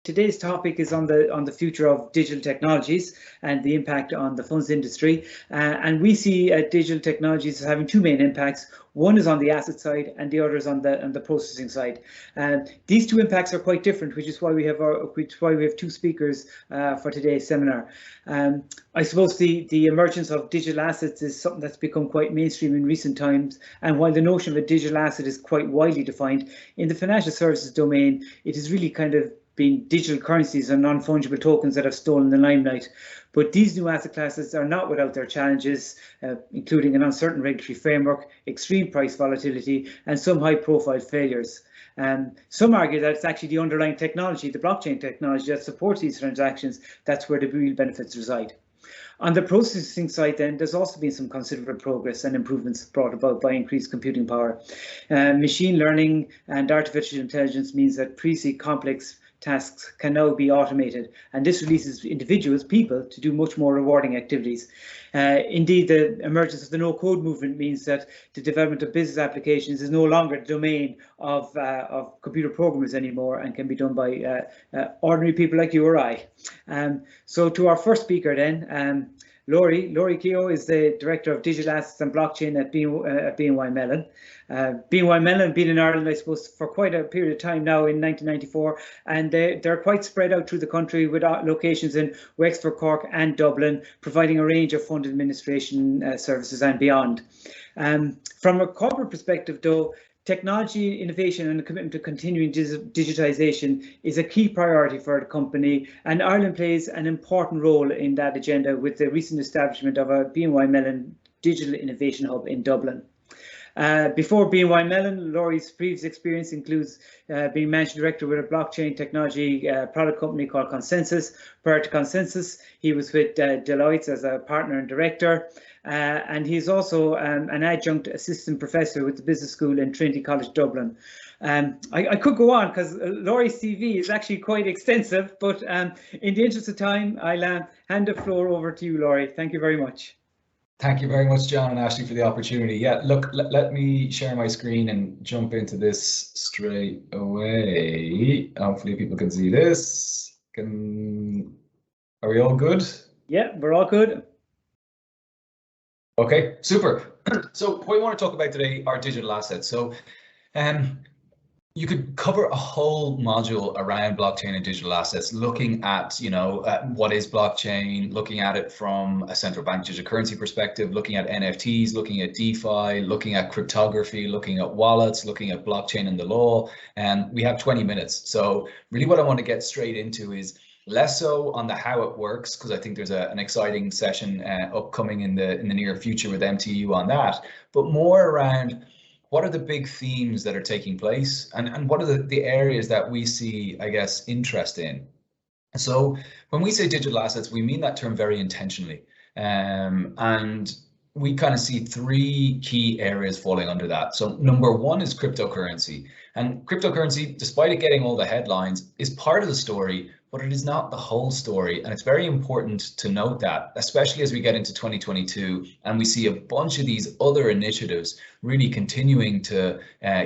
Today's topic is on the future of digital technologies and the impact on the funds industry. And we see digital technologies as having two main impacts. One is on the asset side, and the other is on the processing side. These two impacts are quite different, which is why we have two speakers for today's seminar. I suppose the emergence of digital assets is something that's become quite mainstream in recent times. And while the notion of a digital asset is quite widely defined, in the financial services domain, it is really kind of been digital currencies and non-fungible tokens that have stolen the limelight. But these new asset classes are not without their challenges, including an uncertain regulatory framework, extreme price volatility, and some high-profile failures. Some argue that it's actually the underlying technology, the blockchain technology, that supports these transactions that's where the real benefits reside. On the processing side, then, there's also been some considerable progress and improvements brought about by increased computing power. Machine learning and artificial intelligence means that previously complex tasks can now be automated, and this releases individuals, people, to do much more rewarding activities. Indeed, the emergence of the no-code movement means that the development of business applications is no longer the domain of computer programmers anymore and can be done by ordinary people like you or I. So to our first speaker then, Laurie Keogh is the Director of Digital Assets and Blockchain at BNY Mellon. BNY Mellon have been in Ireland, I suppose, for quite a period of time now in 1994, and they're quite spread out through the country with locations in Wexford, Cork and Dublin, providing a range of fund administration services and beyond. From a corporate perspective, though, technology, innovation and a commitment to continuing digitisation is a key priority for the company, and Ireland plays an important role in that agenda with the recent establishment of a BNY Mellon Digital Innovation Hub in Dublin. Before BNY Mellon, Laurie's previous experience includes being managing director with a blockchain technology product company called Consensus. Prior to Consensus, he was with Deloitte as a partner and director. And he's also an adjunct assistant professor with the business school in Trinity College Dublin. I could go on because Laurie's CV is actually quite extensive, but in the interest of time, I'll hand the floor over to you, Laurie. Thank you very much. Thank you very much, John and Ashley, for the opportunity. Yeah, look, let me share my screen and jump into this straight away. Hopefully people can see this. Are we all good? Yeah, we're all good. Okay, super. So what we want to talk about today are digital assets. So you could cover a whole module around blockchain and digital assets, looking at, what is blockchain, looking at it from a central bank digital currency perspective, looking at NFTs, looking at DeFi, looking at cryptography, looking at wallets, looking at blockchain and the law. And we have 20 minutes. So really what I want to get straight into is less so on the how it works, because I think there's an exciting session upcoming in the near future with MTU on that, but more around what are the big themes that are taking place and what are the areas that we see, I guess, interest in. So when we say digital assets, we mean that term very intentionally. And we kind of see three key areas falling under that. So number one is cryptocurrency. And cryptocurrency, despite it getting all the headlines, is part of the story, but it is not the whole story. And it's very important to note that, especially as we get into 2022 and we see a bunch of these other initiatives really continuing to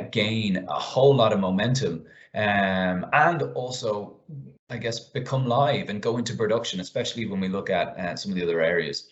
gain a whole lot of momentum and also, I guess, become live and go into production, especially when we look at some of the other areas.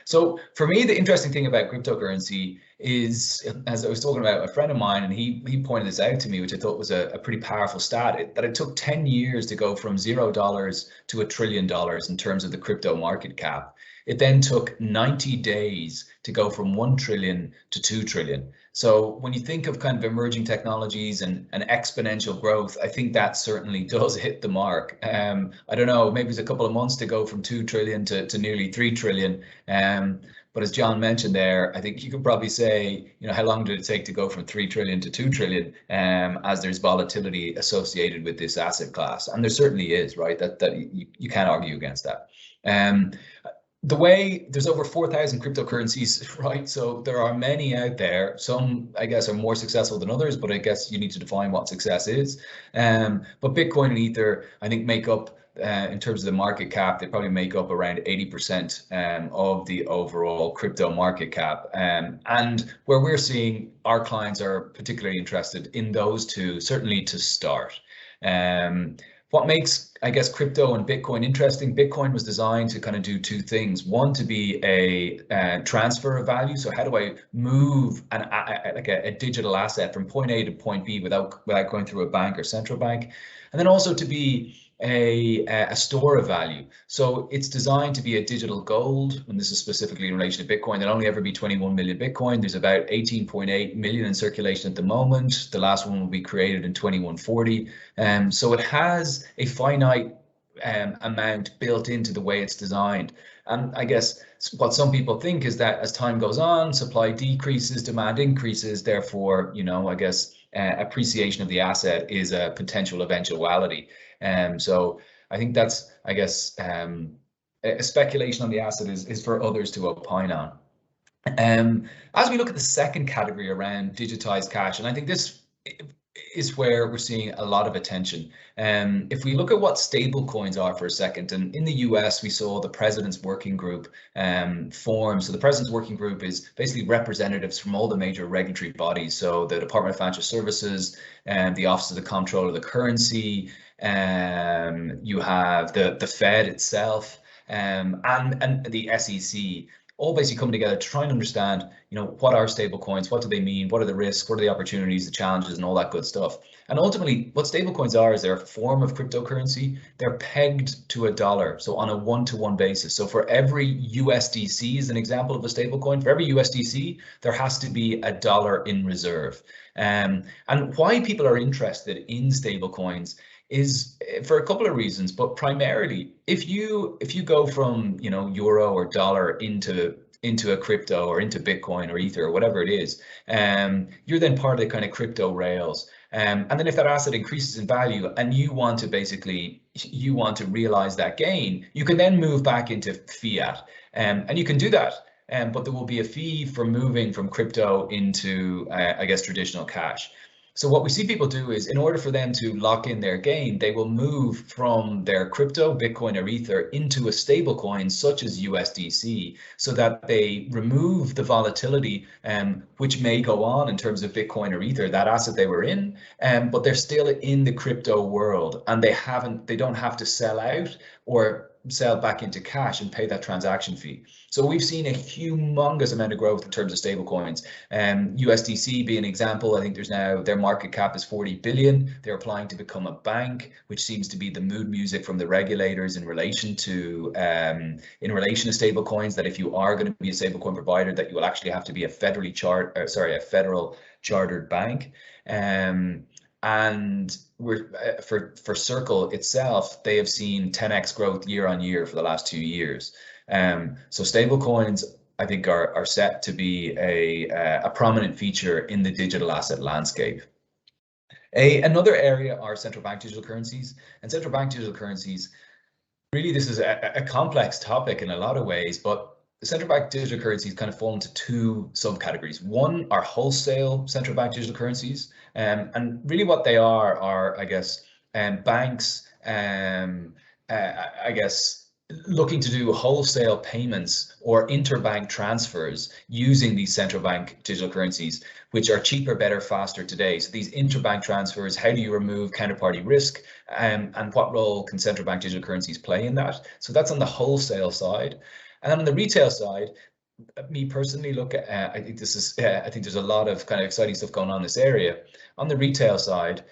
So for me, the interesting thing about cryptocurrency is, as I was talking about a friend of mine, and he pointed this out to me, which I thought was a pretty powerful stat, that it took 10 years to go from $0 to $1 trillion in terms of the crypto market cap. It then took 90 days to go from 1 trillion to 2 trillion. So when you think of kind of emerging technologies and exponential growth, I think that certainly does hit the mark. I don't know, maybe it's a couple of months to go from 2 trillion to nearly 3 trillion. But as John mentioned there, I think you could probably say, how long did it take to go from 3 trillion to 2 trillion as there's volatility associated with this asset class. And there certainly is, right? That you can't argue against that. There's over 4,000 cryptocurrencies, right? So there are many out there. Some, I guess, are more successful than others, but I guess you need to define what success is. But Bitcoin and Ether, I think, make up, in terms of the market cap, they probably make up around 80% of the overall crypto market cap. And where we're seeing our clients are particularly interested in those two, certainly to start. what makes, I guess, crypto and Bitcoin interesting, Bitcoin was designed to kind of do two things. One, to be a transfer of value. So how do I move a digital asset from point A to point B without going through a bank or central bank? And then also to be a store of value. So it's designed to be a digital gold, and this is specifically in relation to Bitcoin. There'll only ever be 21 million Bitcoin. There's about 18.8 million in circulation at the moment. The last one will be created in 2140. So it has a finite amount built into the way it's designed. And I guess what some people think is that as time goes on, supply decreases, demand increases, therefore, I guess appreciation of the asset is a potential eventuality. So I think that's, I guess, a speculation on the asset is for others to opine on. As we look at the second category around digitized cash, and I think this is where we're seeing a lot of attention. If we look at what stable coins are for a second, and in the US, we saw the President's Working Group form. So the President's Working Group is basically representatives from all the major regulatory bodies. So the Department of Financial Services, and the Office of the Comptroller of the Currency, you have the Fed itself, and the SEC, all basically coming together to try and understand, what are stable coins, what do they mean, what are the risks, what are the opportunities, the challenges, and all that good stuff. And ultimately, what stable coins are is they're a form of cryptocurrency. They're pegged to a dollar, so on a one-to-one basis. So for every USDC is an example of a stable coin. For every USDC, there has to be a dollar in reserve. And why people are interested in stable coins is for a couple of reasons, but primarily if you go from euro or dollar into a crypto or into Bitcoin or Ether or whatever it is, you're then part of the kind of crypto rails. And then if that asset increases in value and you want to realize that gain, you can then move back into fiat, and you can do that. But there will be a fee for moving from crypto into, I guess, traditional cash. So what we see people do is, in order for them to lock in their gain, they will move from their crypto, Bitcoin or Ether, into a stable coin such as USDC, so that they remove the volatility which may go on in terms of Bitcoin or Ether, that asset they were in, but they're still in the crypto world, and they don't have to sell out or sell back into cash and pay that transaction fee. So we've seen a humongous amount of growth in terms of stable coins. USDC being an example, I think their market cap is 40 billion. They're applying to become a bank, which seems to be the mood music from the regulators in relation to stable coins, that if you are going to be a stable coin provider, that you will actually have to be a federal chartered bank. And for Circle itself, they have seen 10x growth year on year for the last 2 years. So stable coins, I think, are set to be a prominent feature in the digital asset landscape. Another area are central bank digital currencies. And central bank digital currencies, really, this is a complex topic in a lot of ways, but the central bank digital currencies kind of fall into two subcategories. One are wholesale central bank digital currencies, and really what they are, I guess, banks, I guess, looking to do wholesale payments or interbank transfers using these central bank digital currencies, which are cheaper, better, faster today. So these interbank transfers, how do you remove counterparty risk, and what role can central bank digital currencies play in that? So that's on the wholesale side. And then on the retail side, me personally look at, I think there's a lot of kind of exciting stuff going on in this area. On the retail side,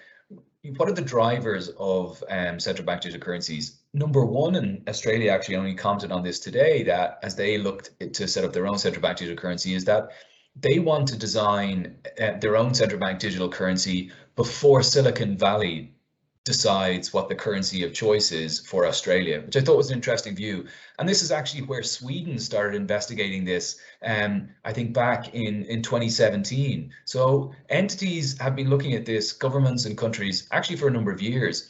what are the drivers of central bank digital currencies? Number one, and Australia actually only commented on this today, that as they looked to set up their own central bank digital currency, is that they want to design their own central bank digital currency before Silicon Valley decides what the currency of choice is for Australia, which I thought was an interesting view. And this is actually where Sweden started investigating this, I think back in 2017. So entities have been looking at this, governments and countries, actually for a number of years.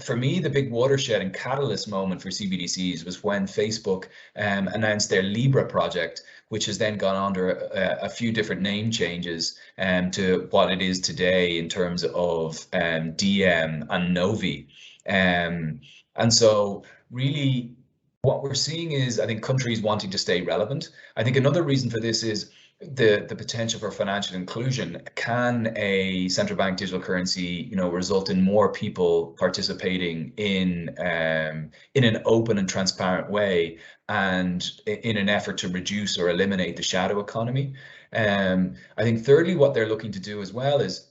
For me, the big watershed and catalyst moment for CBDCs was when Facebook announced their Libra project, which has then gone under a few different name changes to what it is today in terms of DM and Novi. And so really what we're seeing is, I think, countries wanting to stay relevant. I think another reason for this is the potential for financial inclusion. Can a central bank digital currency, result in more people participating in an open and transparent way, and in an effort to reduce or eliminate the shadow economy? I think thirdly, what they're looking to do as well is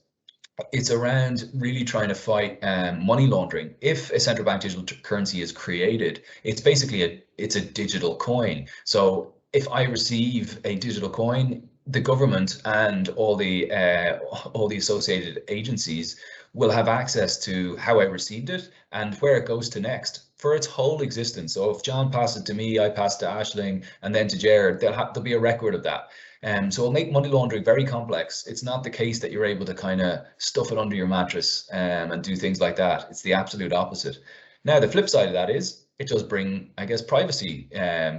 it's around really trying to fight money laundering. If a central bank digital currency is created, it's basically it's a digital coin. So if I receive a digital coin, the government and all the associated agencies will have access to how I received it and where it goes to next for its whole existence. So if John passes it to me, I pass it to Aisling, and then to Jared, there'll be a record of that. So it'll make money laundering very complex. It's not the case that you're able to kind of stuff it under your mattress and do things like that. It's the absolute opposite. Now, the flip side of that is it does bring, I guess, privacy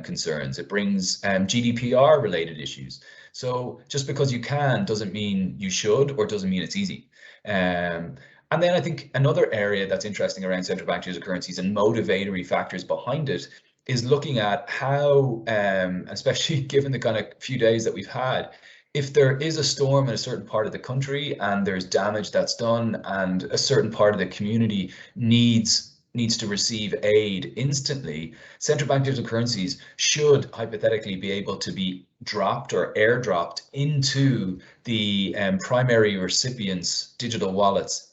concerns. It brings GDPR related issues. So just because you can doesn't mean you should, or doesn't mean it's easy. And then I think another area that's interesting around central bank digital currencies and motivatory factors behind it is looking at how, especially given the kind of few days that we've had, if there is a storm in a certain part of the country and there's damage that's done and a certain part of the community needs to receive aid instantly, central bank digital currencies should hypothetically be able to be dropped or airdropped into the primary recipients' digital wallets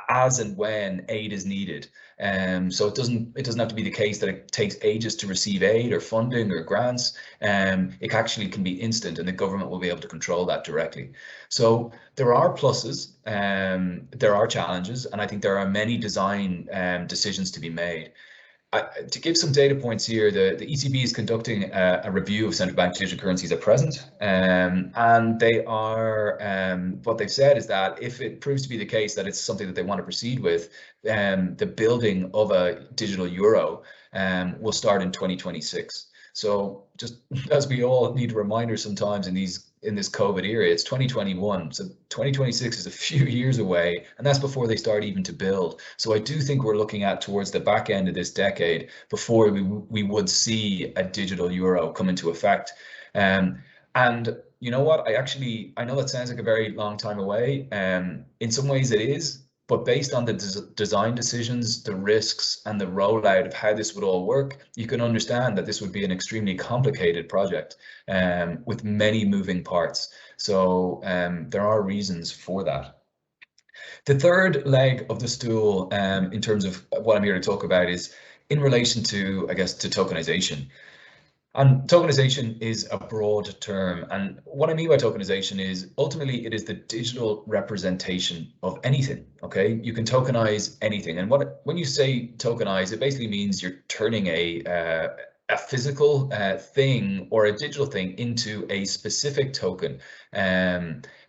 as and when aid is needed. So it doesn't have to be the case that it takes ages to receive aid or funding or grants. It actually can be instant, and the government will be able to control that directly. So there are pluses, there are challenges, and I think there are many design decisions to be made. To give some data points here, the ECB is conducting a review of central bank digital currencies at present, and they are what they've said is that if it proves to be the case that it's something that they want to proceed with, the building of a digital euro will start in 2026. So just as we all need reminders sometimes in this COVID era, it's 2021. So 2026 is a few years away, and that's before they start even to build. So I do think we're looking at towards the back end of this decade before we would see a digital euro come into effect. And you know what? I know that sounds like a very long time away. In some ways it is. But based on the design decisions, the risks, and the rollout of how this would all work, you can understand that this would be an extremely complicated project with many moving parts. So there are reasons for that. The third leg of the stool, in terms of what I'm here to talk about, is in relation to, I guess, to tokenization. And tokenization is a broad term, and what I mean by tokenization is ultimately it is the digital representation of anything. Okay, you can tokenize anything, and when you say tokenize, it basically means you're turning a physical thing or a digital thing into a specific token,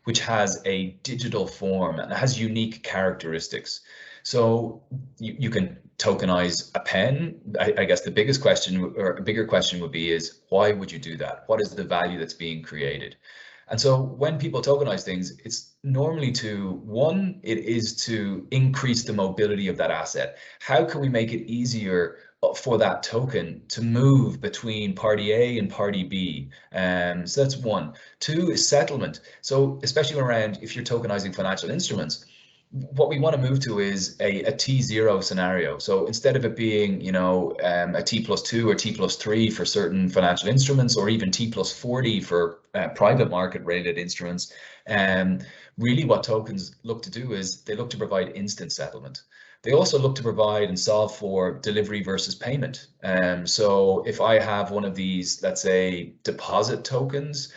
which has a digital form and it has unique characteristics. So you can tokenize a pen. I guess the biggest question, or a bigger question, would be is why would you do that? What is the value that's being created? And so when people tokenize things, it's normally it is to increase the mobility of that asset. How can we make it easier for that token to move between party A and party B? So that's one. Two is settlement. So especially around if you're tokenizing financial instruments, what we want to move to is a T0 scenario. So instead of it being, a T+2 or T+3 for certain financial instruments, or even T+40 for private market rated instruments, really what tokens look to do is they look to provide instant settlement. They also look to provide and solve for delivery versus payment. So if I have one of these, let's say, deposit tokens,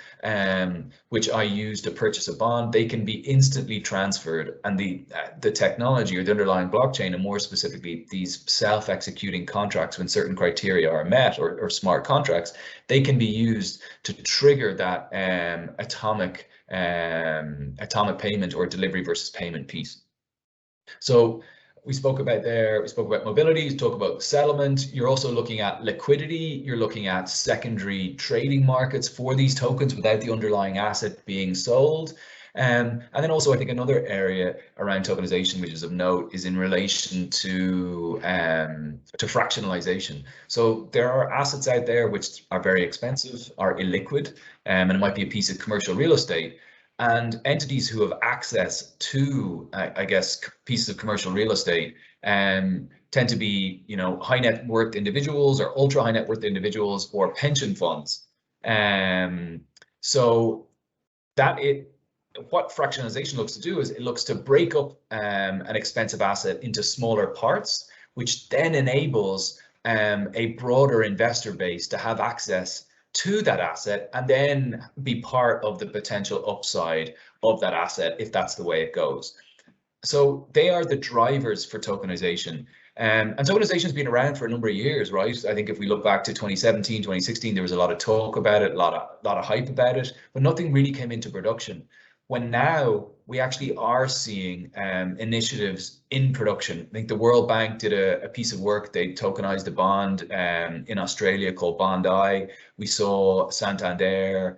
which I use to purchase a bond, they can be instantly transferred, and the technology or the underlying blockchain, and more specifically these self-executing contracts when certain criteria are met, or smart contracts, they can be used to trigger that atomic payment or delivery versus payment piece. So we spoke about mobility, you talk about settlement. You're also looking at liquidity. You're looking at secondary trading markets for these tokens without the underlying asset being sold. And then also, I think another area around tokenization, which is of note, is in relation to fractionalization. So there are assets out there which are very expensive, are illiquid, and it might be a piece of commercial real estate. And entities who have access to, I guess, pieces of commercial real estate tend to be, high net worth individuals or ultra high net worth individuals or pension funds. So what fractionalization looks to do is it looks to break up an expensive asset into smaller parts, which then enables a broader investor base to have access to that asset and then be part of the potential upside of that asset if that's the way it goes. So they are the drivers for tokenization. And tokenization has been around for a number of years, right? I think if we look back to 2017, 2016, there was a lot of talk about it, a lot of hype about it, but nothing really came into production. When now we actually are seeing initiatives in production. I think the World Bank did a piece of work. They tokenized a bond in Australia called Bondi. We saw Santander,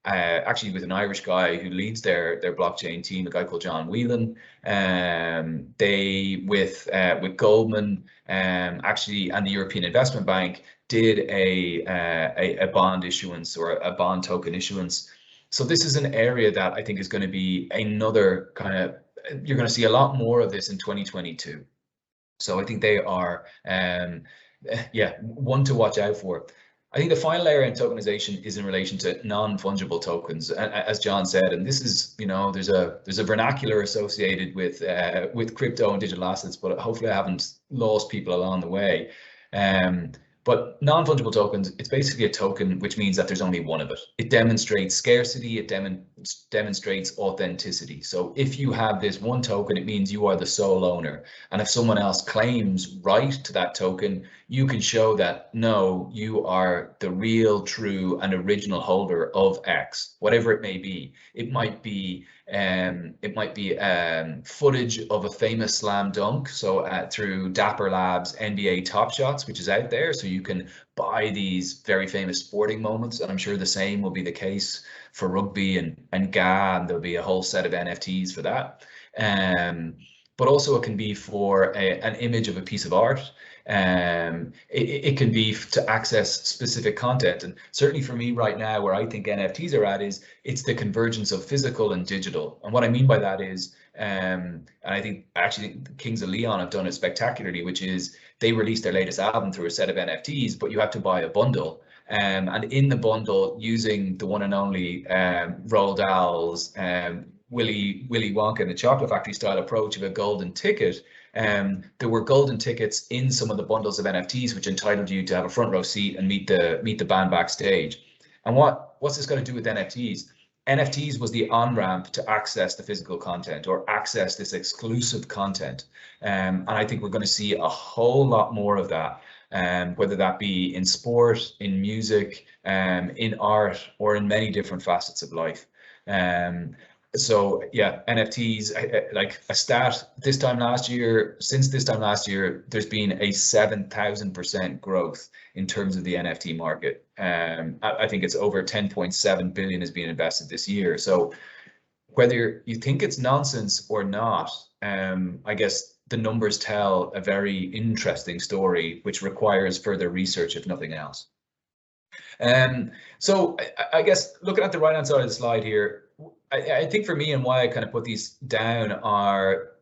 actually with an Irish guy who leads their blockchain team, a guy called John Whelan. They with Goldman actually, and the European Investment Bank did a bond issuance or a bond token issuance. So this is an area that I think is going to be another kind of, you're going to see a lot more of this in 2022. So I think they are, one to watch out for. I think the final area in tokenization is in relation to non-fungible tokens, as John said, and this is, there's a vernacular associated with crypto and digital assets, but hopefully I haven't lost people along the way. But non-fungible tokens, it's basically a token which means that there's only one of it. It demonstrates scarcity, it demonstrates authenticity. So if you have this one token, it means you are the sole owner. And if someone else claims right to that token, you can show that, no, you are the real, true, and original holder of X, whatever it may be. It might be footage of a famous slam dunk. So through Dapper Labs NBA Top Shots, which is out there, so you can buy these very famous sporting moments, and I'm sure the same will be the case for rugby and GA, and there'll be a whole set of NFTs for that. But also it can be for an image of a piece of art. It can be to access specific content, and certainly for me right now, where I think NFTs are at is it's the convergence of physical and digital. And what I mean by that is, and I think actually the Kings of Leon have done it spectacularly, which is they released their latest album through a set of NFTs, but you have to buy a bundle. And in the bundle, using the one and only Roald Dahl's Willy Wonka and the Chocolate Factory style approach of a golden ticket, there were golden tickets in some of the bundles of NFTs, which entitled you to have a front row seat and meet the band backstage. And what's this got to do with NFTs? NFTs was the on-ramp to access the physical content or access this exclusive content. And I think we're going to see a whole lot more of that, whether that be in sport, in music, in art, or in many different facets of life. So yeah, NFTs, like a stat, since this time last year, there's been a 7,000% growth in terms of the NFT market. I think it's over 10.7 billion is being invested this year. So whether you think it's nonsense or not, I guess the numbers tell a very interesting story, which requires further research, if nothing else. So I guess looking at the right-hand side of the slide here, I think for me and why I kind of put these down are,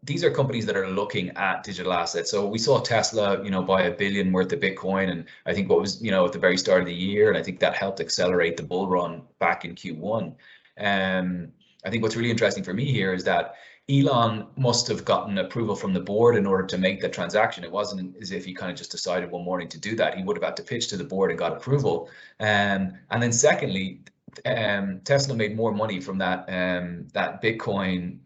these are companies that are looking at digital assets. So we saw Tesla, buy $1 billion worth of Bitcoin, and I think what was, at the very start of the year, and I think that helped accelerate the bull run back in Q1. I think what's really interesting for me here is that Elon must have gotten approval from the board in order to make the transaction. It wasn't as if he kind of just decided one morning to do that. He would have had to pitch to the board and got approval. And then secondly, Tesla made more money from that Bitcoin,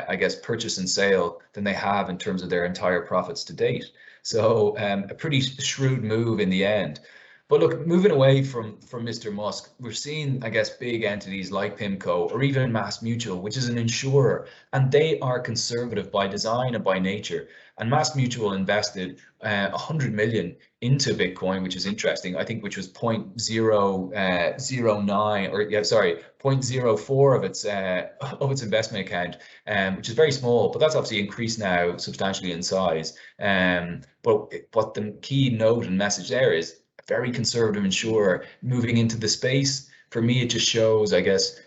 I guess, purchase and sale than they have in terms of their entire profits to date. So a pretty shrewd move in the end. But look, moving away from Mr. Musk, we're seeing, I guess, big entities like PIMCO or even MassMutual, which is an insurer, and they are conservative by design and by nature. And MassMutual invested 100 million into Bitcoin, which is interesting. I think which was 0.009 or yeah, sorry, 0.04 of its investment account, which is very small, but that's obviously increased now substantially in size. But what the key note and message there is very conservative insurer moving into the space. For me, it just shows, I guess,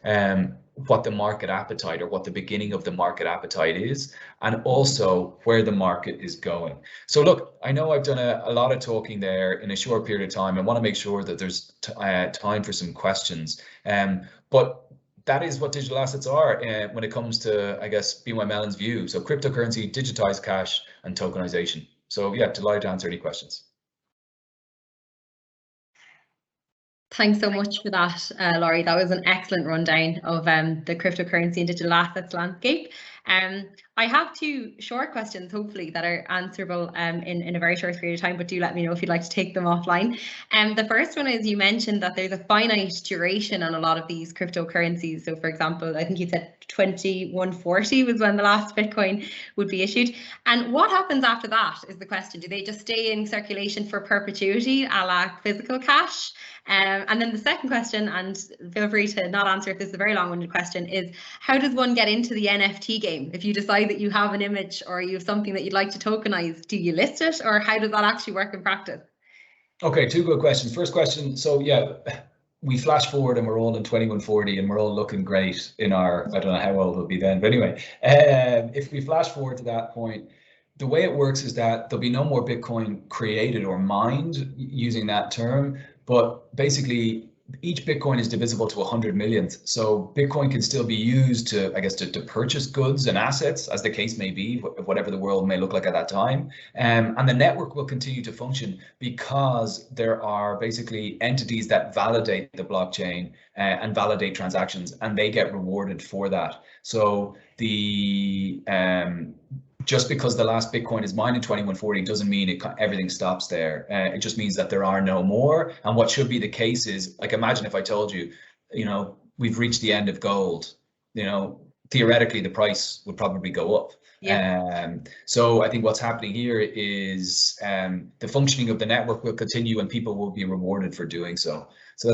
what the market appetite or what the beginning of the market appetite is, and also where the market is going. So look, I know I've done a lot of talking there in a short period of time. I want to make sure that there's time for some questions. But that is what digital assets are when it comes to, I guess, BY Mellon's view. So cryptocurrency, digitized cash, and tokenization. So yeah, delighted to answer any questions. Thanks so much for that, Laurie. That was an excellent rundown of the cryptocurrency and digital assets landscape. I have two short questions, hopefully, that are answerable in a very short period of time, but do let me know if you'd like to take them offline. The first one is, you mentioned that there's a finite duration on a lot of these cryptocurrencies. So for example, I think you said 2140 was when the last Bitcoin would be issued. And what happens after that is the question. Do they just stay in circulation for perpetuity, a la physical cash? And then the second question, and feel free to not answer if this is a very long-winded question, is how does one get into the NFT game? If you decide that you have an image or you have something that you'd like to tokenize, do you list it, or how does that actually work in practice? Okay, two good questions. First question, so yeah, we flash forward and we're all in 2140 and we're all looking great in our, I don't know how old we'll be then, but anyway, if we flash forward to that point, the way it works is that there'll be no more Bitcoin created or mined, using that term, but basically each Bitcoin is divisible to 100 millionth. So Bitcoin can still be used to, I guess, to purchase goods and assets, as the case may be, whatever the world may look like at that time. And the network will continue to function because there are basically entities that validate the blockchain and validate transactions, and they get rewarded for that. So the just because the last Bitcoin is mined in 2140 doesn't mean everything stops there. It just means that there are no more. And what should be the case is, like, imagine if I told you, we've reached the end of gold, theoretically the price would probably go up. Yeah. So I think what's happening here is the functioning of the network will continue and people will be rewarded for doing so. So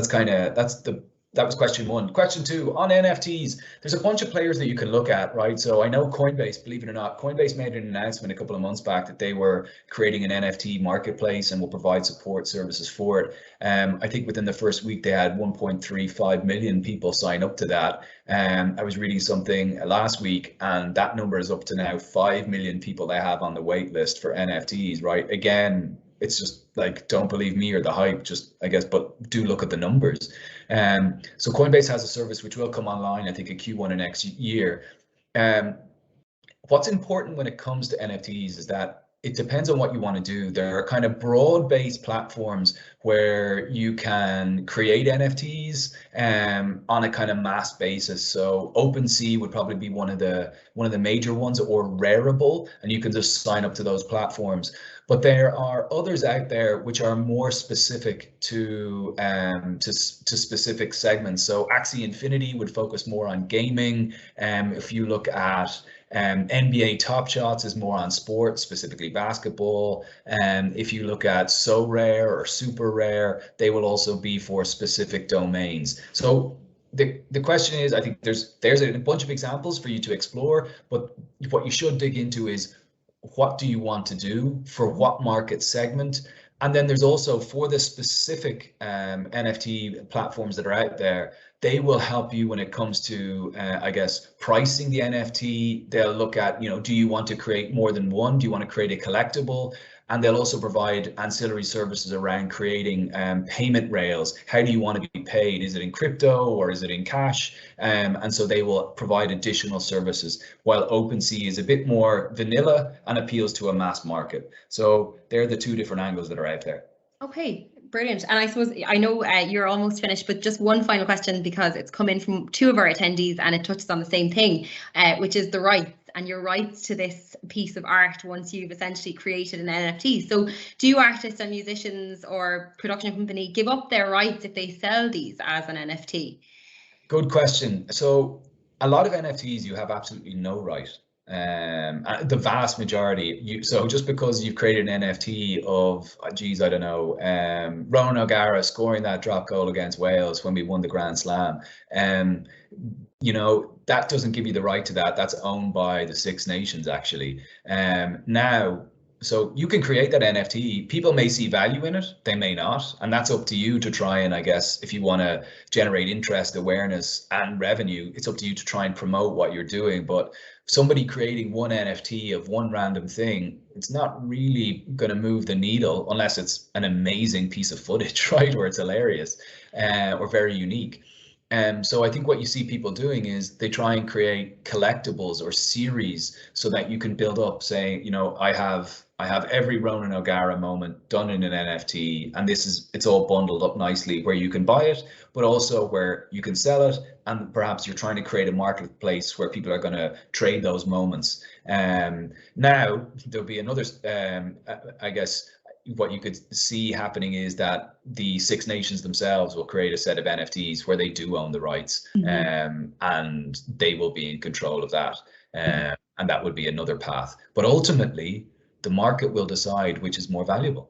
that was question one. Question two, on NFTs, there's a bunch of players that you can look at, right? So I know Coinbase, believe it or not, Coinbase made an announcement a couple of months back that they were creating an NFT marketplace and will provide support services for it. I think within the first week, they had 1.35 million people sign up to that. I was reading something last week, and that number is up to now 5 million people they have on the wait list for NFTs, right? Again, it's just like, don't believe me or the hype, just, I guess, but do look at the numbers. So Coinbase has a service which will come online, I think, in Q1 of next year. What's important when it comes to NFTs is that it depends on what you want to do. There are kind of broad-based platforms where you can create NFTs on a kind of mass basis. So OpenSea would probably be one of the major ones, or Rarible, and you can just sign up to those platforms. But there are others out there which are more specific to specific segments. So Axie Infinity would focus more on gaming. If you look at NBA Top Shots is more on sports, specifically basketball. If you look at So Rare or Super Rare, they will also be for specific domains. So the question is, I think there's a bunch of examples for you to explore, but what you should dig into is, what do you want to do for what market segment? And then there's also, for the specific NFT platforms that are out there, they will help you when it comes to, I guess, pricing the NFT. They'll look at, do you want to create more than one? Do you want to create a collectible? And they'll also provide ancillary services around creating payment rails. How do you want to be paid? Is it in crypto or is it in cash? And so they will provide additional services, while OpenSea is a bit more vanilla and appeals to a mass market. So they're the two different angles that are out there. Okay, brilliant. And I suppose, I know you're almost finished, but just one final question, because it's come in from two of our attendees and it touches on the same thing, which is the rights. and your rights to this piece of art once you've essentially created an NFT. So do artists and musicians or production company give up their rights if they sell these as an NFT? Good question. So a lot of NFTs you have absolutely no right. The vast majority, so just because you've created an NFT of, geez, I don't know, Ronan O'Gara scoring that drop goal against Wales when we won the Grand Slam, you know, that doesn't give you the right to that. That's owned by the Six Nations, actually. Now, so you can create that NFT. People may see value in it, they may not, and that's up to you to try and, I guess, if you want to generate interest, awareness, and revenue, it's up to you to try and promote what you're doing. But somebody creating one NFT of one random thing, it's not really going to move the needle unless it's an amazing piece of footage, right? Or it's hilarious or very unique. So I think what you see people doing is they try and create collectibles or series so that you can build up, saying, you know, I have every Ronan O'Gara moment done in an NFT, and it's all bundled up nicely where you can buy it, but also where you can sell it, and perhaps you're trying to create a marketplace where people are going to trade those moments. Now there'll be another, I guess, what you could see happening is that the Six Nations themselves will create a set of NFTs where they do own the rights, and they will be in control of that. And that would be another path. But ultimately, the market will decide which is more valuable.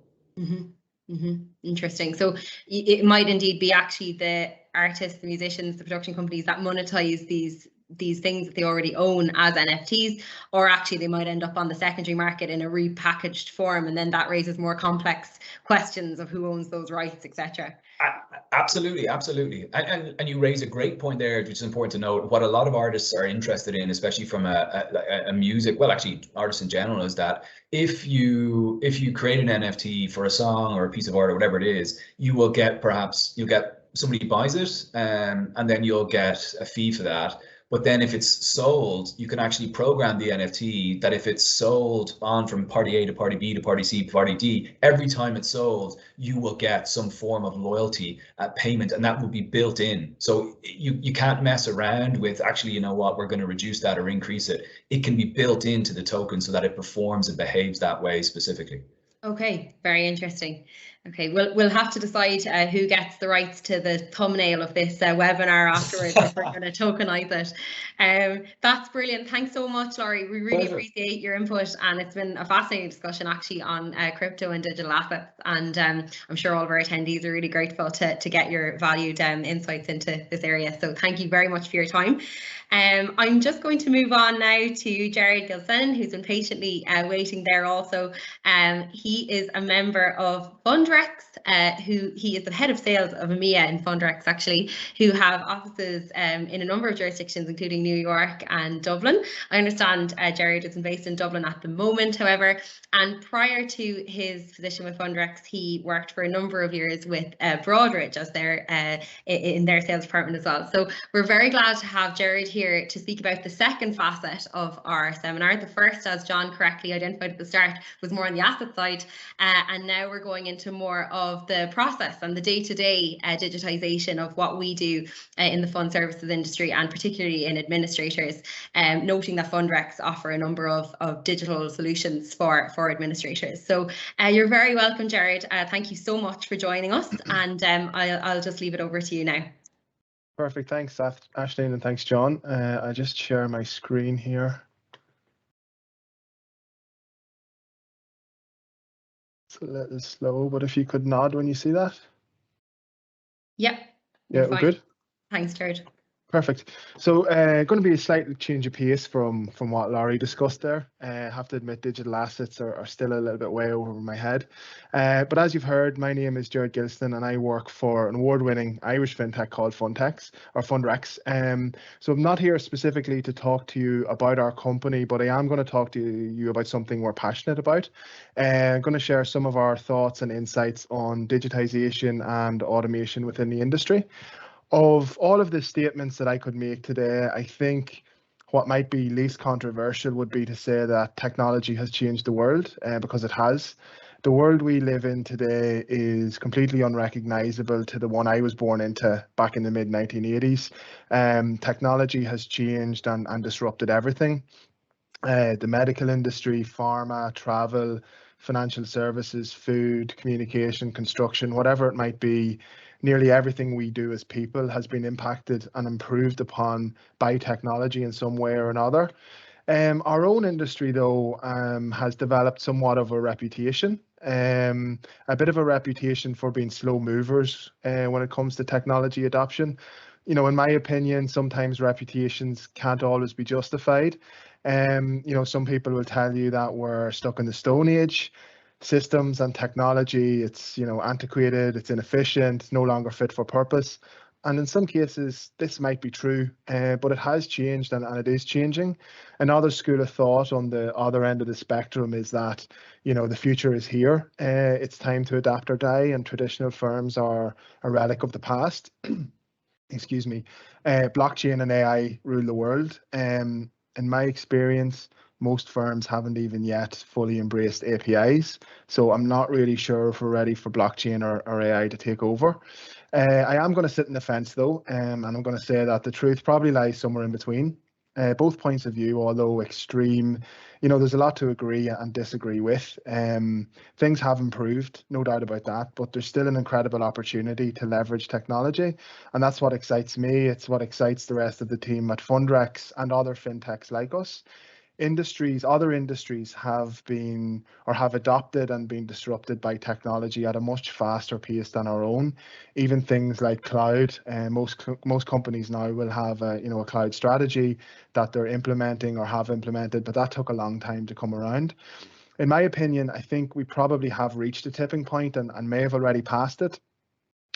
Interesting. So it might indeed be actually the artists, the musicians, the production companies that monetize these things that they already own as NFTs, or actually they might end up on the secondary market in a repackaged form, and then that raises more complex questions of who owns those rights, etc. Absolutely. And you raise a great point there, which is important to note. What a lot of artists are interested in, especially from a music, well, actually artists in general, is that if you create an NFT for a song or a piece of art or whatever it is, you'll get somebody buys it, and then you'll get a fee for that. But then if it's sold, you can actually program the NFT that if it's sold on from party A to party B to party C to party D, every time it's sold, you will get some form of loyalty payment, and that will be built in. So you can't mess around with, actually, you know what, we're going to reduce that or increase it. It can be built into the token so that it performs and behaves that way specifically. Okay, very interesting. Okay, we'll have to decide who gets the rights to the thumbnail of this webinar afterwards if we're going to tokenize it. That's brilliant. Thanks so much, Laurie. We really appreciate your input, and it's been a fascinating discussion actually on crypto and digital assets. And I'm sure all of our attendees are really grateful to get your valued insights into this area. So thank you very much for your time. I'm just going to move on now to Jared Gilson, who's been patiently waiting there also. He is a member of Fundrex, he is the head of sales of EMEA in Fundrex, actually, who have offices in a number of jurisdictions, including New York and Dublin. I understand Jared isn't based in Dublin at the moment, however, and prior to his position with Fundrex, he worked for a number of years with Broadridge as in their sales department as well. So we're very glad to have Jared here to speak about the second facet of our seminar. The first, as John correctly identified at the start, was more on the asset side, and now we're going into more of the process and the day-to-day digitization of what we do in the fund services industry, and particularly in administrators, noting that Fundrex offer a number of digital solutions for administrators. So you're very welcome, Jared. Thank you so much for joining us, and I'll just leave it over to you now. Perfect. Thanks, Aisling, and thanks, John. I'll just share my screen here. It's a little slow, but if you could nod when you see that. Yep. Yeah, we're good. Thanks, Jared. Perfect. So going to be a slight change of pace from what Laurie discussed there. I have to admit, digital assets are still a little bit way over my head. But as you've heard, my name is Jared Gilston, and I work for an award-winning Irish fintech called Fundrex. So I'm not here specifically to talk to you about our company, but I am going to talk to you about something we're passionate about. I'm going to share some of our thoughts and insights on digitization and automation within the industry. Of all of the statements that I could make today, I think what might be least controversial would be to say that technology has changed the world, because it has. The world we live in today is completely unrecognizable to the one I was born into back in the mid-1980s. Technology has changed and disrupted everything. the medical industry, pharma, travel, financial services, food, communication, construction, whatever it might be, nearly everything we do as people has been impacted and improved upon by technology in some way or another. Our own industry, though, has developed somewhat of a reputation, a bit of a reputation for being slow movers when it comes to technology adoption. You know, in my opinion, sometimes reputations can't always be justified. You know, some people will tell you that we're stuck in the Stone Age. Systems and technology, it's, you know, antiquated, it's inefficient, it's no longer fit for purpose. And in some cases, this might be true, but it has changed and it is changing. Another school of thought on the other end of the spectrum is that, you know, the future is here. It's time to adapt or die, and traditional firms are a relic of the past. Excuse me. Blockchain and AI rule the world. In my experience, most firms haven't even yet fully embraced APIs. So I'm not really sure if we're ready for blockchain or AI to take over. I am going to sit in the fence though, and I'm going to say that the truth probably lies somewhere in between. Both points of view, although extreme, you know, there's a lot to agree and disagree with. Things have improved, no doubt about that, but there's still an incredible opportunity to leverage technology. And that's what excites me. It's what excites the rest of the team at Fundrex and other fintechs like us. Other industries have been or have adopted and been disrupted by technology at a much faster pace than our own. Even things like cloud, most companies now will have a cloud strategy that they're implementing or have implemented, but that took a long time to come around. In my opinion, I think we probably have reached a tipping point and may have already passed it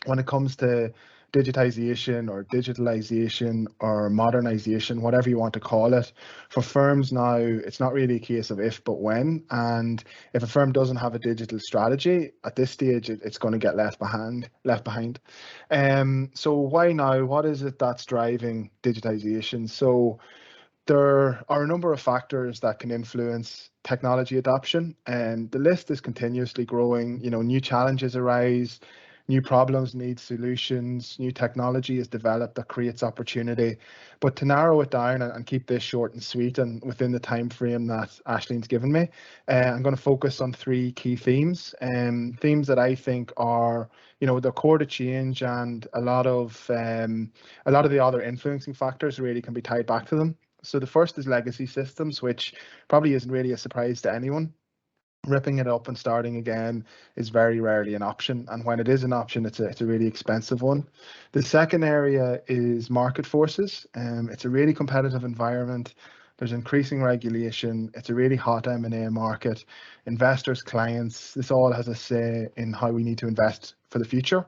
when it comes to digitization or digitalization or modernization, whatever you want to call it. For firms now, it's not really a case of if, but when. And if a firm doesn't have a digital strategy at this stage, it's going to get left behind. So why now? What is it that's driving digitization? So there are a number of factors that can influence technology adoption, and the list is continuously growing. You know, new challenges arise, new problems need solutions, new technology is developed that creates opportunity. But to narrow it down and keep this short and sweet and within the time frame that Aislinn's given me, I'm going to focus on three key themes, themes that I think are, you know, the core to change, and a lot of the other influencing factors really can be tied back to them. So the first is legacy systems, which probably isn't really a surprise to anyone. Ripping it up and starting again is very rarely an option, and when it is an option, it's a really expensive one. The second area is market forces. It's a really competitive environment. There's increasing regulation. It's a really hot M&A market. Investors, clients, this all has a say in how we need to invest for the future.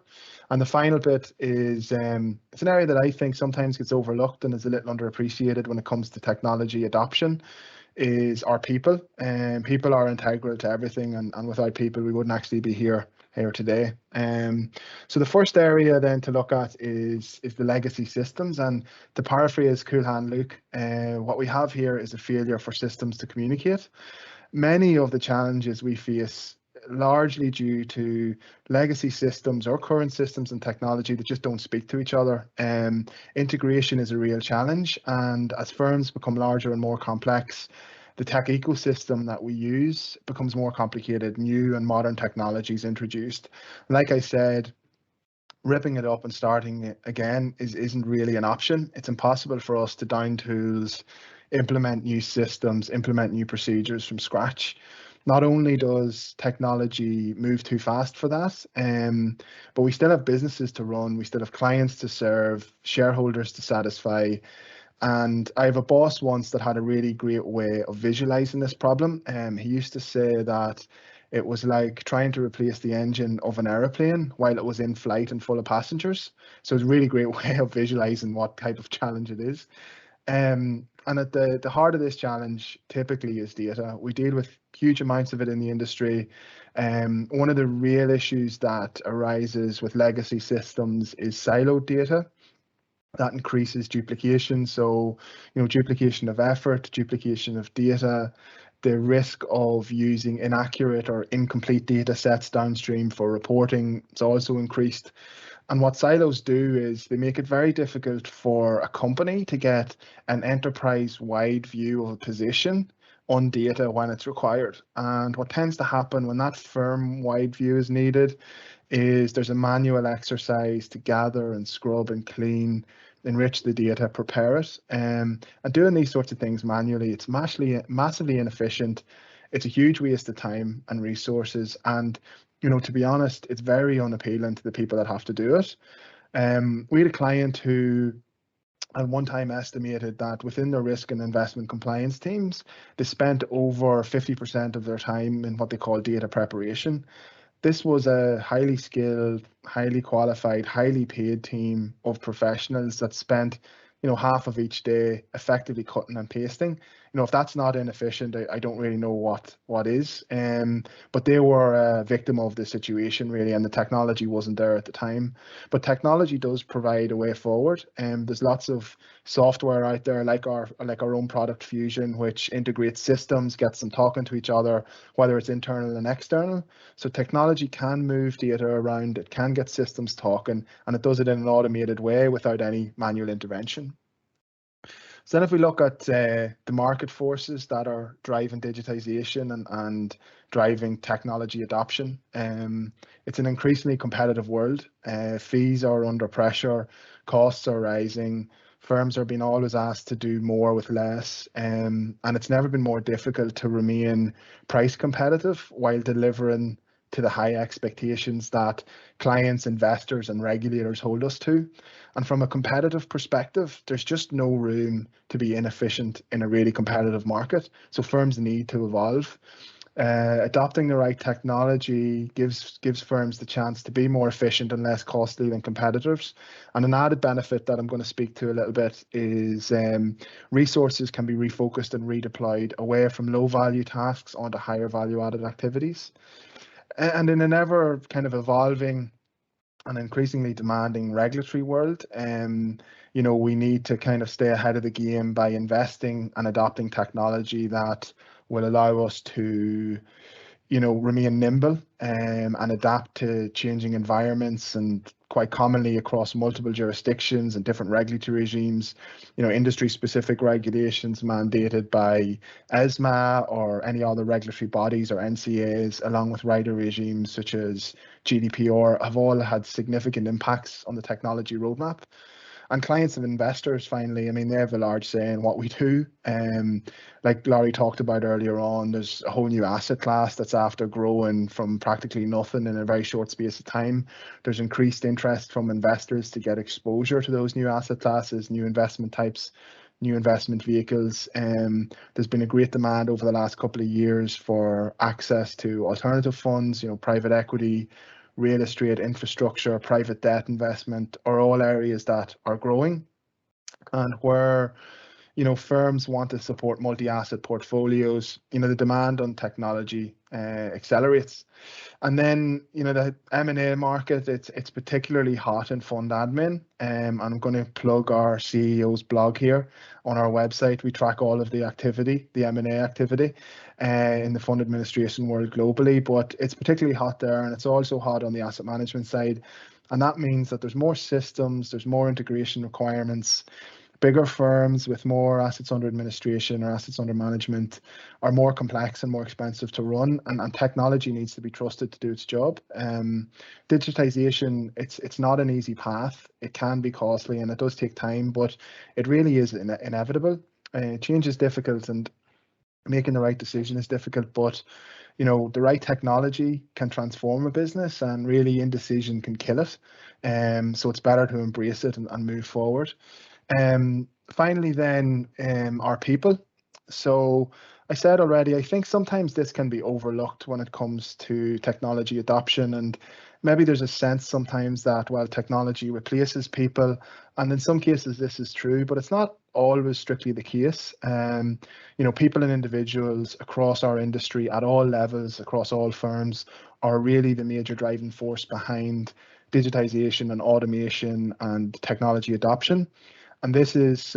And the final bit is it's an area that I think sometimes gets overlooked and is a little underappreciated when it comes to technology adoption, is our people. And people are integral to everything, and without people we wouldn't actually be here today. So the first area then to look at is the legacy systems, and to paraphrase Cool Hand Luke, what we have here is a failure for systems to communicate. Many of the challenges we face largely due to legacy systems or current systems and technology that just don't speak to each other. Integration is a real challenge, and as firms become larger and more complex, the tech ecosystem that we use becomes more complicated. New and modern technologies introduced. Like I said, ripping it up and starting it again isn't really an option. It's impossible for us to down tools, implement new systems, implement new procedures from scratch. Not only does technology move too fast for that, but we still have businesses to run, we still have clients to serve, shareholders to satisfy. And I have a boss once that had a really great way of visualizing this problem. He used to say that it was like trying to replace the engine of an aeroplane while it was in flight and full of passengers. So it's a really great way of visualizing what type of challenge it is. And at the heart of this challenge typically is data. We deal with huge amounts of it in the industry. One of the real issues that arises with legacy systems is siloed data. That increases duplication. So, you know, duplication of effort, duplication of data, the risk of using inaccurate or incomplete data sets downstream for reporting is also increased. And what silos do is they make it very difficult for a company to get an enterprise-wide view of a position on data when it's required. And what tends to happen when that firm-wide view is needed is there's a manual exercise to gather and scrub and clean, enrich the data, prepare it. And doing these sorts of things manually, it's massively inefficient. It's a huge waste of time and resources. And, to be honest, it's very unappealing to the people that have to do it. We had a client who at one time estimated that within their risk and investment compliance teams, they spent over 50% of their time in what they call data preparation. This was a highly skilled, highly qualified, highly paid team of professionals that spent, half of each day effectively cutting and pasting. If that's not inefficient, I don't really know what is. But they were a victim of the situation, really, and the technology wasn't there at the time. But technology does provide a way forward. There's lots of software out there, like our own product Fusion, which integrates systems, gets them talking to each other, whether it's internal and external. So technology can move data around, it can get systems talking, and it does it in an automated way without any manual intervention. So then if we look at the market forces that are driving digitization and driving technology adoption, it's an increasingly competitive world. Fees are under pressure, costs are rising, firms are being always asked to do more with less, and it's never been more difficult to remain price competitive while delivering to the high expectations that clients, investors, and regulators hold us to. And from a competitive perspective, there's just no room to be inefficient in a really competitive market. So firms need to evolve. Adopting the right technology gives firms the chance to be more efficient and less costly than competitors. And an added benefit that I'm going to speak to a little bit is resources can be refocused and redeployed away from low value tasks onto higher value added activities. And in an ever kind of evolving and increasingly demanding regulatory world, we need to kind of stay ahead of the game by investing and adopting technology that will allow us to, remain nimble and adapt to changing environments, and quite commonly across multiple jurisdictions and different regulatory regimes, industry-specific regulations mandated by ESMA or any other regulatory bodies or NCAs, along with rider regimes such as GDPR, have all had significant impacts on the technology roadmap. And clients and investors, finally, they have a large say in what we do. Like Laurie talked about earlier on, there's a whole new asset class that's after growing from practically nothing in a very short space of time. There's increased interest from investors to get exposure to those new asset classes, new investment types, new investment vehicles. There's been a great demand over the last couple of years for access to alternative funds, private equity, real estate, infrastructure, private debt investment are all areas that are growing, and where firms want to support multi-asset portfolios, the demand on technology accelerates. And then the M&A market, it's particularly hot in fund admin, and I'm going to plug our CEO's blog here on our website. We track all of the activity, the M&A activity in the fund administration world globally, but it's particularly hot there, and it's also hot on the asset management side. And that means that there's more systems, there's more integration requirements. Bigger firms with more assets under administration or assets under management are more complex and more expensive to run, and technology needs to be trusted to do its job. Digitization, it's not an easy path. It can be costly and it does take time, but it really is inevitable. Change is difficult and making the right decision is difficult, but the right technology can transform a business, and really indecision can kill it. So it's better to embrace it and move forward. Finally, then, our people. So I said already, I think sometimes this can be overlooked when it comes to technology adoption, and maybe there's a sense sometimes that, well, technology replaces people, and in some cases this is true, but it's not always strictly the case. People and individuals across our industry at all levels, across all firms, are really the major driving force behind digitization and automation and technology adoption. And this is,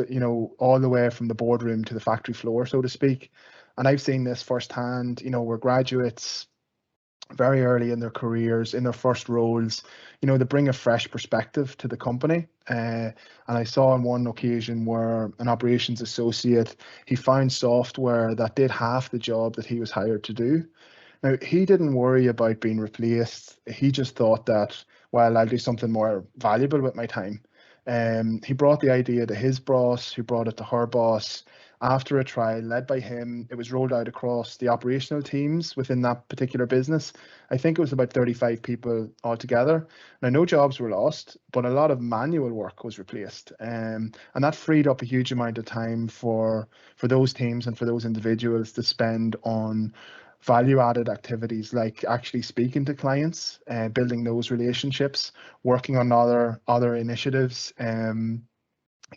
all the way from the boardroom to the factory floor, so to speak. And I've seen this firsthand, where graduates very early in their careers, in their first roles, you know, they bring a fresh perspective to the company. And I saw on one occasion where an operations associate, he found software that did half the job that he was hired to do. Now, he didn't worry about being replaced. He just thought that, well, I'll do something more valuable with my time. He brought the idea to his boss, who brought it to her boss. After a trial led by him, it was rolled out across the operational teams within that particular business. I think it was about 35 people altogether. Now, no jobs were lost, but a lot of manual work was replaced. And that freed up a huge amount of time for those teams and for those individuals to spend on value-added activities like actually speaking to clients, building those relationships, working on other initiatives,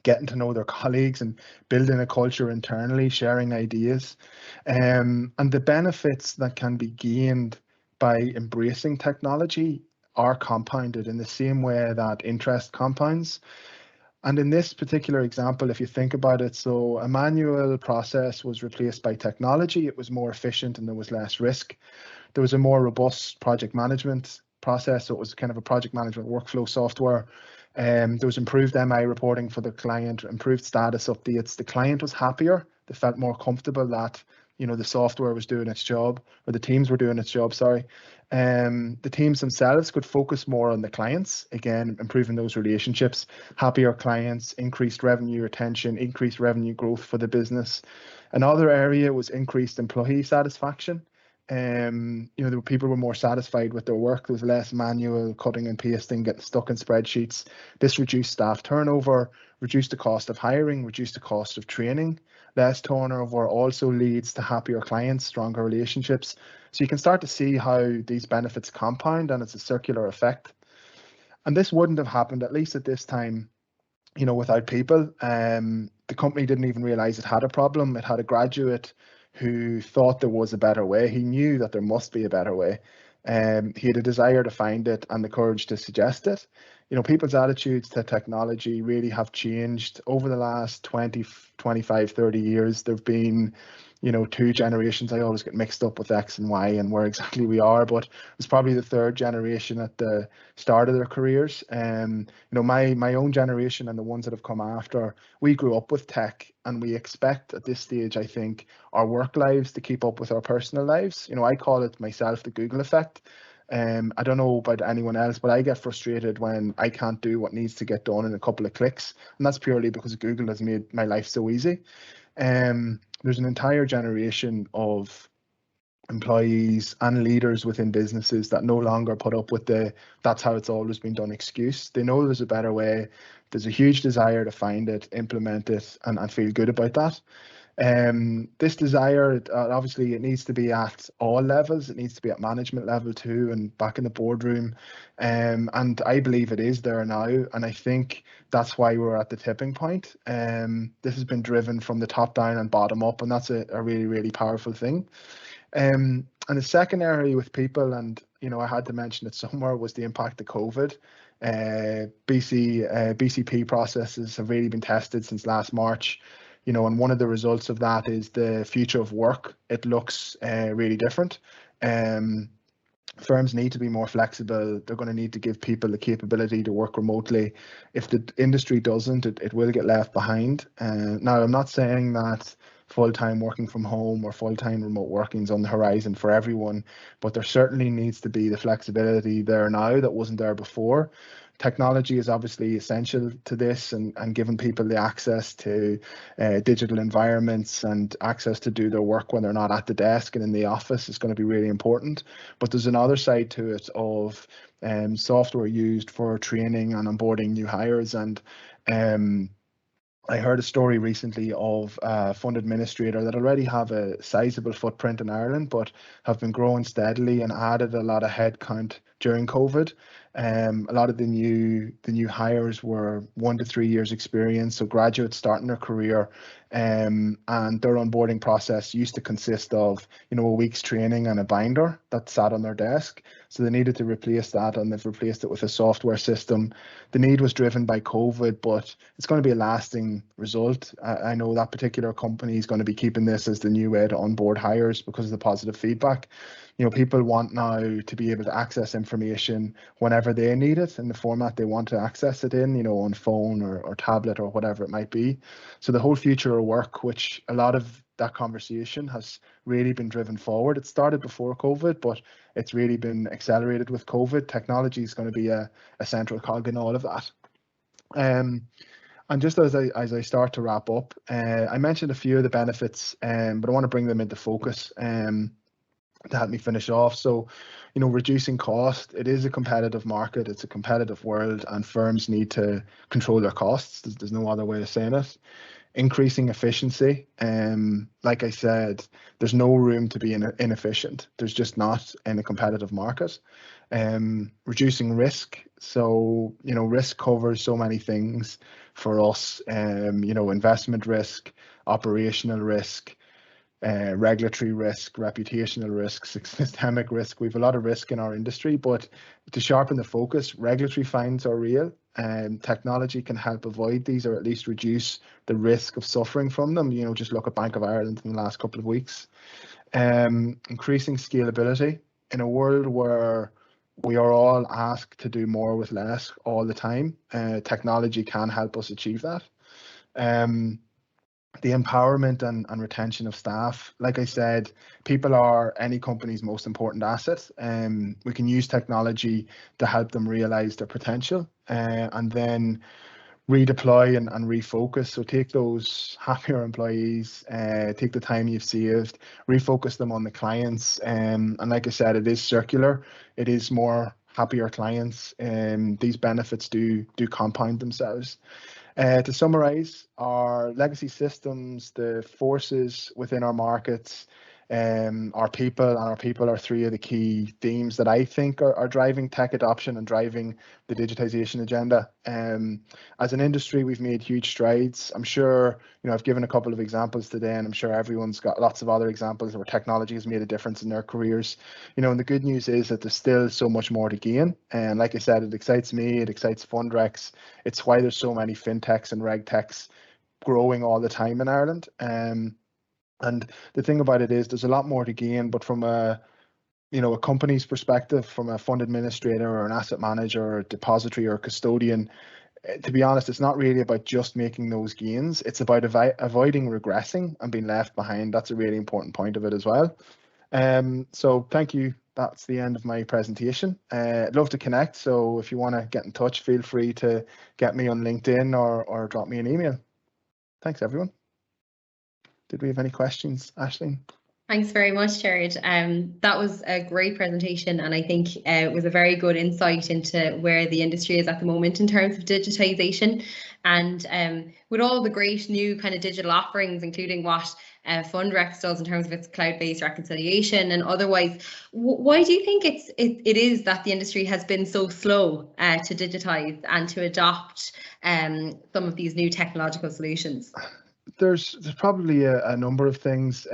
getting to know their colleagues and building a culture internally, sharing ideas, and the benefits that can be gained by embracing technology are compounded in the same way that interest compounds. And in this particular example, if you think about it, so a manual process was replaced by technology. It was more efficient and there was less risk. There was a more robust project management process. So it was kind of a project management workflow software. There was improved MI reporting for the client, improved status updates. The client was happier. They felt more comfortable that, you know, the software was doing its job, or the teams were doing its job, sorry. The teams themselves could focus more on the clients, again, improving those relationships, happier clients, increased revenue retention, increased revenue growth for the business. Another area was increased employee satisfaction. You know, people were more satisfied with their work. There was less manual cutting and pasting, getting stuck in spreadsheets. This reduced staff turnover, reduced the cost of hiring, reduced the cost of training. Less turnover also leads to happier clients, stronger relationships. So you can start to see how these benefits compound, and it's a circular effect. And this wouldn't have happened, at least at this time, you know, without people. The company didn't even realize it had a problem. It had a graduate who thought there was a better way. He knew that there must be a better way. He had a desire to find it and the courage to suggest it. You know, people's attitudes to technology really have changed over the last 20, 25, 30 years. There have been, you know, two generations. I always get mixed up with X and Y and where exactly we are, but it's probably the third generation at the start of their careers. You know, my own generation and the ones that have come after, we grew up with tech, and we expect at this stage, I think, our work lives to keep up with our personal lives. You know, I call it myself the Google effect. I don't know about anyone else, but I get frustrated when I can't do what needs to get done in a couple of clicks, and that's purely because Google has made my life so easy. There's an entire generation of employees and leaders within businesses that no longer put up with the "that's how it's always been done" excuse. They know there's a better way. There's a huge desire to find it, implement it, and feel good about that. This desire, obviously, it needs to be at all levels. It needs to be at management level too, and back in the boardroom. And I believe it is there now. And I think that's why we're at the tipping point. This has been driven from the top down and bottom up, and that's a really, really powerful thing. And the second area with people, and you know, I had to mention it somewhere, was the impact of COVID. BCP processes have really been tested since last March. You know, and one of the results of that is the future of work. It looks really different. Firms need to be more flexible. They're going to need to give people the capability to work remotely. If the industry doesn't, it will get left behind. Now, I'm not saying that full-time working from home or full-time remote working is on the horizon for everyone, but there certainly needs to be the flexibility there now that wasn't there before. Technology is obviously essential to this, and giving people the access to digital environments and access to do their work when they're not at the desk and in the office is going to be really important. But there's another side to it of software used for training and onboarding new hires. And I heard a story recently of a fund administrator that already have a sizable footprint in Ireland, but have been growing steadily and added a lot of headcount during COVID. A lot of the new hires were 1 to 3 years experience, so graduates starting their career, and their onboarding process used to consist of, you know, a week's training and a binder that sat on their desk. So they needed to replace that, and they've replaced it with a software system. The need was driven by COVID, but it's going to be a lasting result. I know that particular company is going to be keeping this as the new way to onboard hires because of the positive feedback. People want now to be able to access information whenever they need it in the format they want to access it in, on phone or tablet or whatever it might be. So the whole future of work, which a lot of that conversation has really been driven forward. It started before COVID, but it's really been accelerated with COVID. Technology is going to be a central cog in all of that. And just as I start to wrap up, I mentioned a few of the benefits, but I want to bring them into focus to help me finish off. So, reducing cost, it is a competitive market, it's a competitive world, and firms need to control their costs. There's no other way of saying it. Increasing efficiency, like I said, there's no room to be inefficient. There's just not in a competitive market. Reducing risk, so risk covers so many things for us. Investment risk, operational risk, regulatory risk, reputational risk, systemic risk. We have a lot of risk in our industry, but to sharpen the focus, regulatory fines are real, and technology can help avoid these, or at least reduce the risk of suffering from them. Just look at Bank of Ireland in the last couple of weeks. Increasing scalability in a world where we are all asked to do more with less all the time. Technology can help us achieve that. The empowerment and retention of staff. Like I said, people are any company's most important asset. We can use technology to help them realize their potential, and then redeploy and refocus. So take those happier employees, take the time you've saved, refocus them on the clients. And like I said, it is circular. It is more happier clients, and these benefits do compound themselves. To summarize, our legacy systems, the forces within our markets, our people are three of the key themes that I think are driving tech adoption and driving the digitization agenda. As an industry, we've made huge strides. I'm sure, I've given a couple of examples today, and I'm sure everyone's got lots of other examples where technology has made a difference in their careers. And the good news is that there's still so much more to gain. And like I said, it excites me, it excites Fundrex. It's why there's so many fintechs and regtechs growing all the time in Ireland. And the thing about it is there's a lot more to gain, but from a company's perspective, from a fund administrator or an asset manager or a depository or a custodian, to be honest, it's not really about just making those gains. It's about avoiding regressing and being left behind. That's a really important point of it as well. So thank you. That's the end of my presentation. I'd love to connect. So if you want to get in touch, feel free to get me on LinkedIn or drop me an email. Thanks, everyone. Did we have any questions, Aisling? Thanks very much, Jared. That was a great presentation, and I think it was a very good insight into where the industry is at the moment in terms of digitisation, and with all the great new kind of digital offerings, including what Fundrex does in terms of its cloud-based reconciliation and otherwise. Why do you think it is that the industry has been so slow to digitise and to adopt some of these new technological solutions? There's probably a number of things.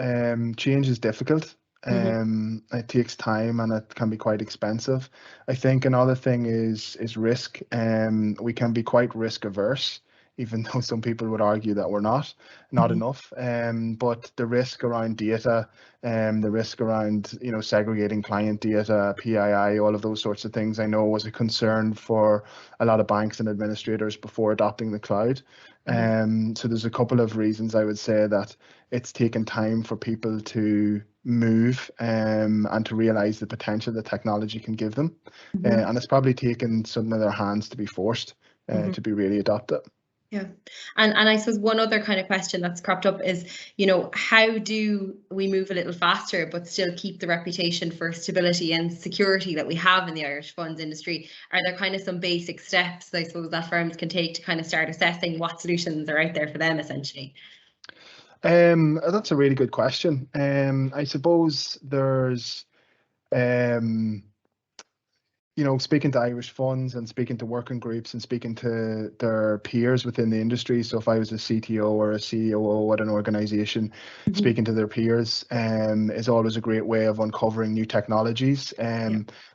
Change is difficult. It takes time and it can be quite expensive. I think another thing is risk. We can be quite risk averse, even though some people would argue that we're not enough. But the risk around data, the risk around segregating client data, PII, all of those sorts of things, I know was a concern for a lot of banks and administrators before adopting the cloud. So there's a couple of reasons I would say that it's taken time for people to move and to realize the potential that technology can give them. And it's probably taken some of their hands to be forced to be really adopted. Yeah. And I suppose one other kind of question that's cropped up is, how do we move a little faster but still keep the reputation for stability and security that we have in the Irish funds industry? Are there kind of some basic steps, I suppose, that firms can take to kind of start assessing what solutions are out there for them, essentially? That's a really good question. I suppose there's speaking to Irish funds and speaking to working groups and speaking to their peers within the industry. So if I was a CTO or a COO at an organization, speaking to their peers is always a great way of uncovering new technologies.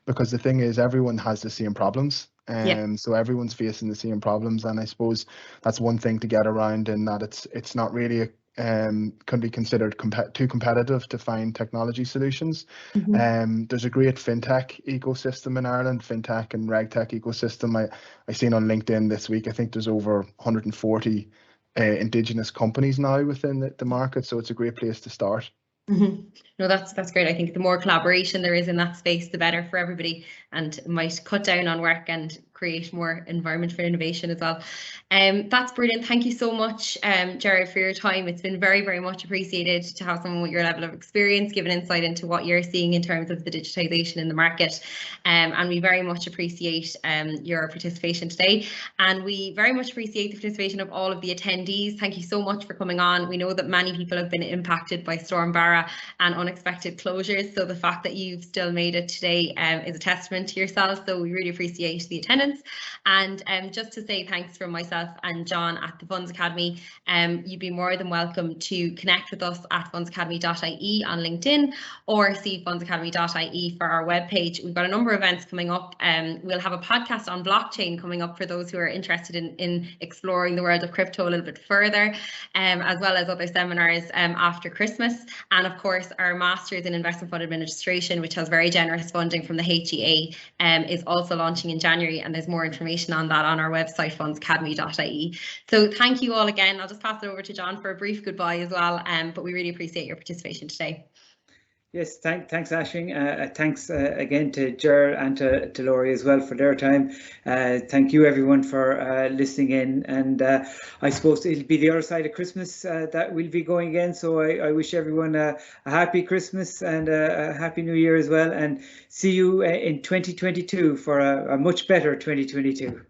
Because the thing is, everyone has the same problems. So everyone's facing the same problems. And I suppose that's one thing to get around, in that it's not really can be considered too competitive to find technology solutions. There's a great fintech ecosystem in Ireland, fintech and regtech ecosystem. I seen on LinkedIn this week, I think there's over 140 indigenous companies now within the market, so it's a great place to start. No, that's great. I think the more collaboration there is in that space, the better for everybody, and it might cut down on work and create more environment for innovation as well. That's brilliant. Thank you so much, Jared, for your time. It's been very, very much appreciated to have someone with your level of experience give an insight into what you're seeing in terms of the digitisation in the market. And we very much appreciate your participation today. And we very much appreciate the participation of all of the attendees. Thank you so much for coming on. We know that many people have been impacted by Storm Barra and unexpected closures. So the fact that you've still made it today is a testament to yourself. So we really appreciate the attendance. And just to say thanks from myself and John at the Funds Academy, you'd be more than welcome to connect with us at fundsacademy.ie on LinkedIn, or see fundsacademy.ie for our webpage. We've got a number of events coming up. We'll have a podcast on blockchain coming up for those who are interested in exploring the world of crypto a little bit further, as well as other seminars after Christmas. And of course, our Masters in Investment Fund Administration, which has very generous funding from the HEA, is also launching in January, and there's more information on that on our website, fundsacademy.ie. So thank you all again. I'll just pass it over to John for a brief goodbye as well, but we really appreciate your participation today. Yes, thanks, Aisling. Thanks again to Ger and to Laurie as well for their time. Thank you everyone for listening in, and I suppose it'll be the other side of Christmas that we'll be going again. So I wish everyone a happy Christmas and a happy New Year as well, and see you in 2022 for a much better 2022.